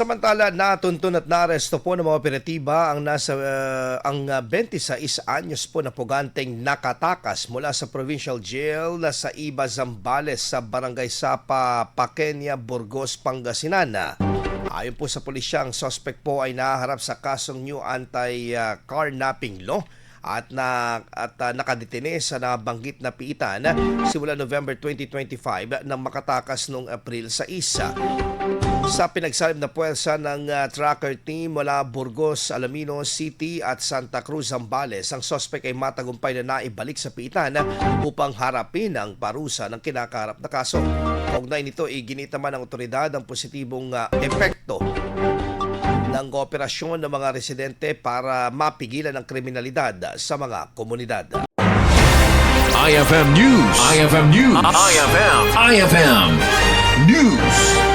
Samantala, natuntun at naaresto po ng mga operatiba ang 26 anyos po na puganteng nakatakas mula sa provincial jail sa Iba, Zambales sa Barangay Sapa, Paquenia, Burgos, Pangasinan. Ayon po sa pulisya, ang suspect po ay nahaharap sa kasong new anti-carnapping law at nakadetine sa nabanggit na piitan simula November 2025 nang makatakas noong April 6. Sa pinagsalib na puwersa ng tracker team mula Burgos, Alaminos City at Santa Cruz, Zambales, ang suspect ay matagumpay na naibalik sa piitan upang harapin ang parusa ng kinakaharap na kaso. Kaugnay nito, iginita man ng otoridad ang positibong epekto ng kooperasyon ng mga residente para mapigilan ang kriminalidad sa mga komunidad. IFM News. IFM News. IFM News.